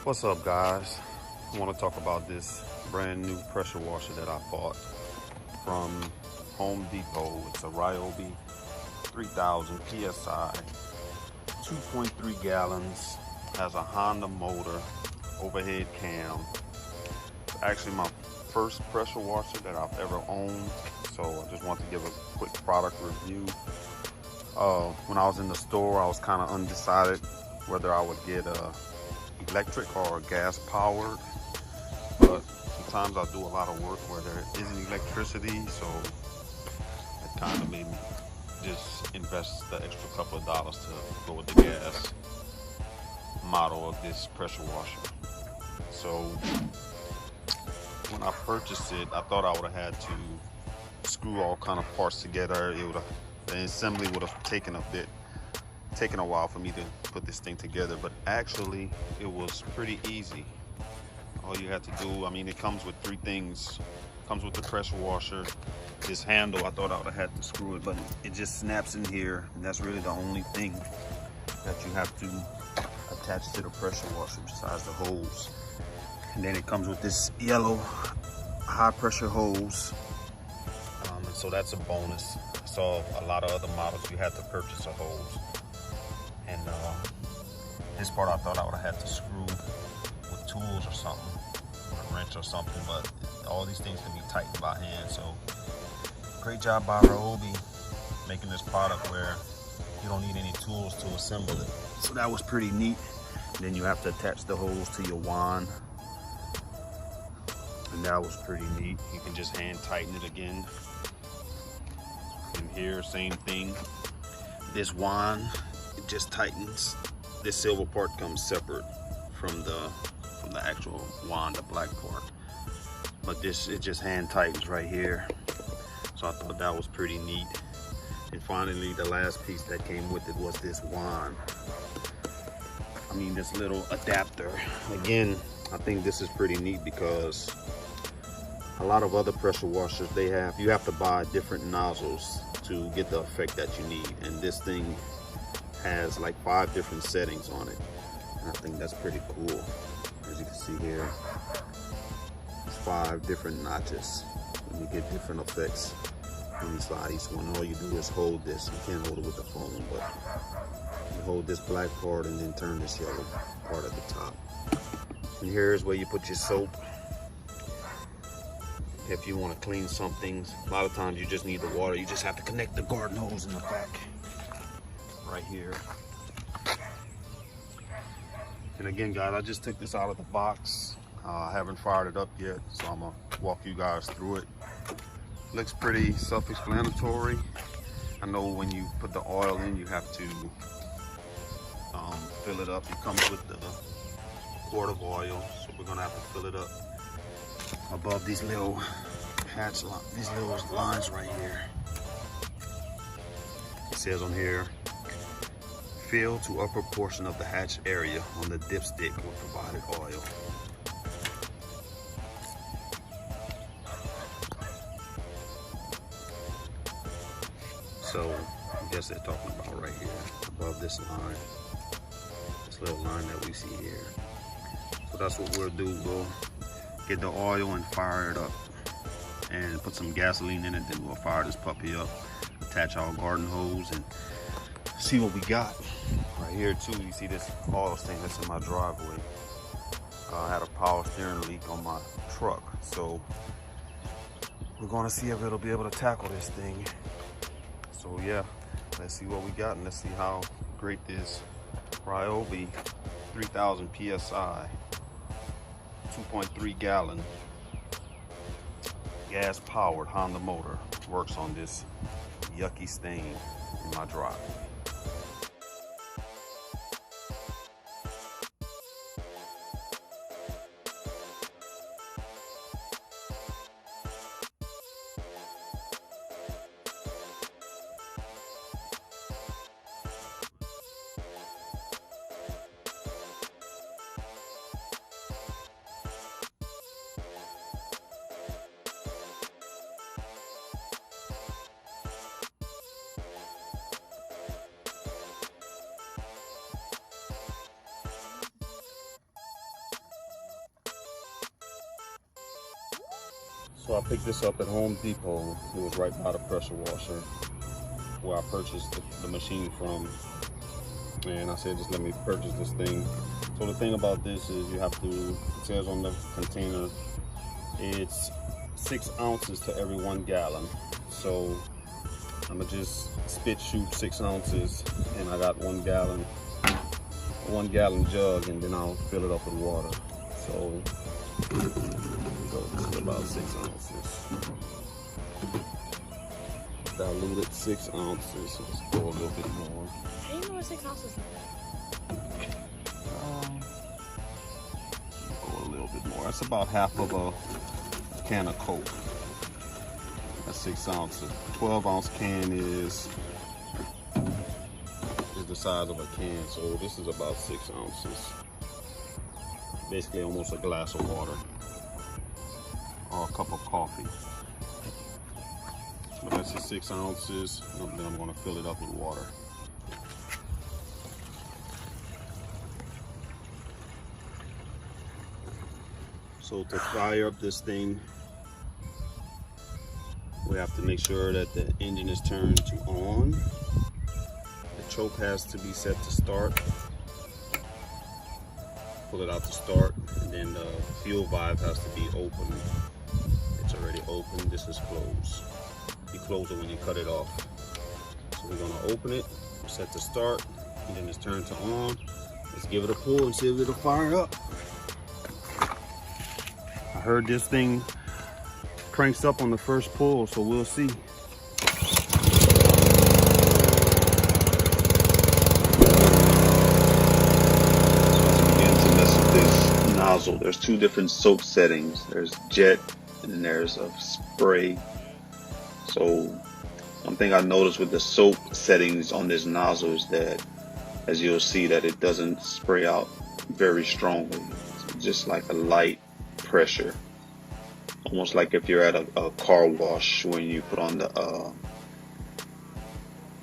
What's up, guys? I want to talk about this brand new pressure washer that I bought from Home Depot. It's a Ryobi 3000 PSI, 2.3 gallons, has a Honda motor, overhead cam. It's actually my first pressure washer that I've ever owned, so I just want to give a quick product review. When I was in the store, I was kind of undecided whether I would get a electric or gas powered, but sometimes I do a lot of work where there isn't electricity, so it kind of made me just invest the extra couple of dollars to go with the gas model of this pressure washer. So when I purchased it, I thought I would have had to screw all kind of parts together. The assembly would have taken a while for me to put this thing together, but actually it was pretty easy. All you had to do, I mean, it comes with three things. It comes with the pressure washer, this handle. I thought I would have had to screw it, but it just snaps in here, and that's really the only thing that you have to attach to the pressure washer besides the hose. And then it comes with this yellow high pressure hose, and so that's a bonus. I saw a lot of other models you had to purchase a hose. And this part I thought I would have had to screw with tools or something, or a wrench or something, but all these things can be tightened by hand. So great job by Ryobi making this product where you don't need any tools to assemble it. So that was pretty neat. And then you have to attach the hose to your wand, and that was pretty neat. You can just hand tighten it again. And here, same thing. This wand, it just tightens. This silver part comes separate from the actual wand, the black part. But this, it just hand tightens right here. So I thought that was pretty neat. And finally, the last piece that came with it was this wand. I mean, this little adapter. Again, I think this is pretty neat because a lot of other pressure washers, you have to buy different nozzles to get the effect that you need. And this thing has like 5 different settings on it, and I think that's pretty cool. As you can see here, it's 5 different notches, and you get different effects inside each one. All you do is hold this. You can't hold it with the phone, but you hold this black part and then turn this yellow part at the top. And here's where you put your soap. If you want to clean something, a lot of times you just need the water. You just have to connect the garden hose in the back right here. And again, guys, I just took this out of the box. I haven't fired it up yet, so I'm gonna walk you guys through it. Looks pretty self-explanatory. I know when you put the oil in, you have to fill it up. It comes with the quart of oil, so we're gonna have to fill it up above these little these little lines right here. It says on here, fill to upper portion of the hatch area on the dipstick with provided oil. So I guess they're talking about right here, above this line, this little line that we see here. So that's what we'll do. We'll get the oil and fire it up and put some gasoline in it. Then we'll fire this puppy up, attach our garden hose, and see what we got. Right here too, you see this oil stain that's in my driveway. I had a power steering leak on my truck, so we're gonna see if it'll be able to tackle this thing. So yeah, let's see what we got, and let's see how great this Ryobi 3000 PSI 2.3 gallon gas powered Honda motor works on this yucky stain in my driveway. So I picked this up at Home Depot. It was right by the pressure washer where I purchased the machine from. And I said, just let me purchase this thing. So the thing about this is you have to, it says on the container, it's 6 ounces to every 1 gallon. So I'm gonna just spit shoot 6 ounces, and I got 1 gallon jug, and then I'll fill it up with water. So this is about 6 ounces. Diluted 6 ounces. Let's go a little bit more. I didn't know what 6 ounces. Go a little bit more. That's about half of a can of Coke. That's 6 ounces. 12-ounce can is the size of a can, so this is about 6 ounces. Basically almost a glass of water or a cup of coffee. But that's just 6 ounces, and then I'm going to fill it up with water. So to fire up this thing, we have to make sure that the engine is turned to on. The choke has to be set to start. Pull it out to start, and then the fuel valve has to be open. It's already open. This is closed. You close it when you cut it off. So we're gonna open it, set to start, and then it's turned to on. Let's give it a pull and see if it'll fire up. I heard this thing cranks up on the first pull, so we'll see. Nozzle. There's 2 different soap settings. There's jet and then there's a spray. So one thing I noticed with the soap settings on this nozzle is that, as you'll see, that it doesn't spray out very strongly. It's just like a light pressure, almost like if you're at a car wash when you put on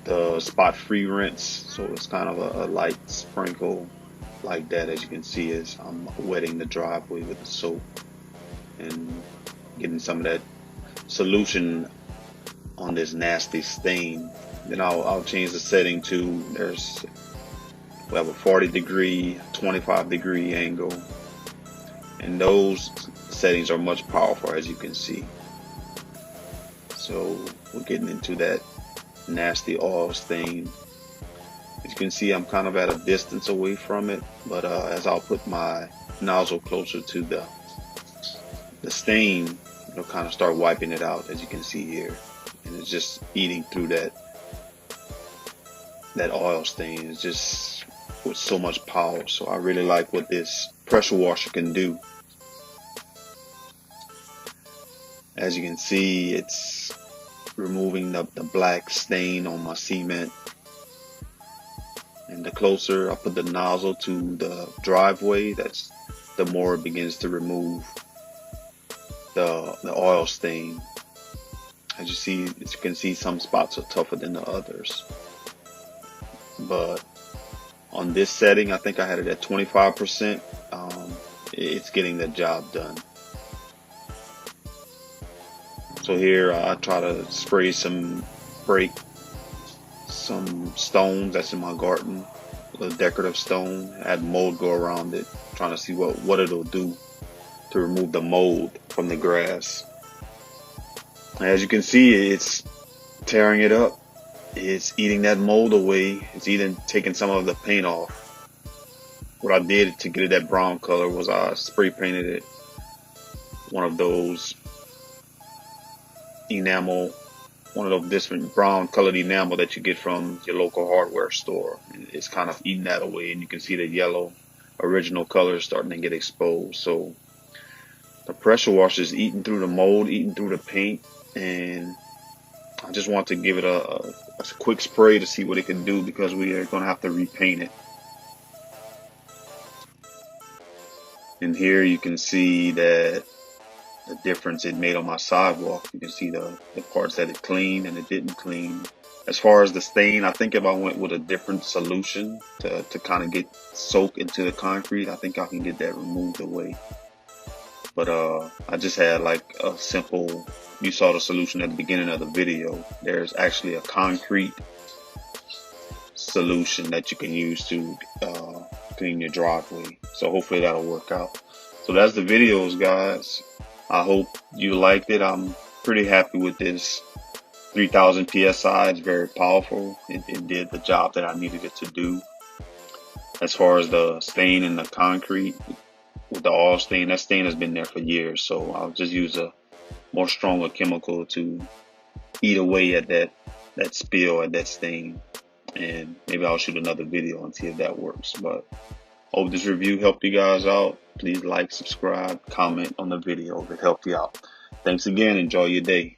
the spot free rinse. So it's kind of a light sprinkle like that, as you can see, as I'm wetting the driveway with the soap and getting some of that solution on this nasty stain. Then I'll change the setting to, we have a 40-degree, 25-degree angle, and those settings are much powerful, as you can see. So we're getting into that nasty oil stain. As you can see, I'm kind of at a distance away from it, but as I'll put my nozzle closer to the stain, it'll kind of start wiping it out, as you can see here. And it's just eating through that oil stain. It's just with so much power. So I really like what this pressure washer can do. As you can see, it's removing the black stain on my cement. And the closer I put the nozzle to the driveway, the more it begins to remove the oil stain. As you can see, some spots are tougher than the others. But on this setting, I think I had it at 25%. It's getting the job done. So here I try to break some stones that's in my garden, a decorative stone. I had mold go around it, trying to see what it'll do to remove the mold from the grass. As you can see, it's tearing it up. It's eating that mold away. It's taking some of the paint off. What I did to get it that brown color was I spray painted it one of those different brown colored enamel that you get from your local hardware store. It's kind of eating that away, and you can see the yellow original color starting to get exposed. So the pressure washer is eating through the mold, eating through the paint, and I just want to give it a quick spray to see what it can do, because we are going to have to repaint it. And here you can see that the difference it made on my sidewalk. You can see the parts that it cleaned and it didn't clean. As far as the stain, I think if I went with a different solution to kind of soak into the concrete, I think I can get that removed away. But I just had like a simple, you saw the solution at the beginning of the video. There's actually a concrete solution that you can use to clean your driveway. So hopefully that'll work out. So that's the videos, guys. I hope you liked it. I'm pretty happy with this 3000 psi. It's very powerful. It did the job that I needed it to do. As far as the stain in the concrete with the oil stain, that stain has been there for years. So I'll just use a more stronger chemical to eat away at that spill, at that stain. And maybe I'll shoot another video and see if that works. But hope this review helped you guys out. Please like, subscribe, comment on the video if it helped you out. Thanks again. Enjoy your day.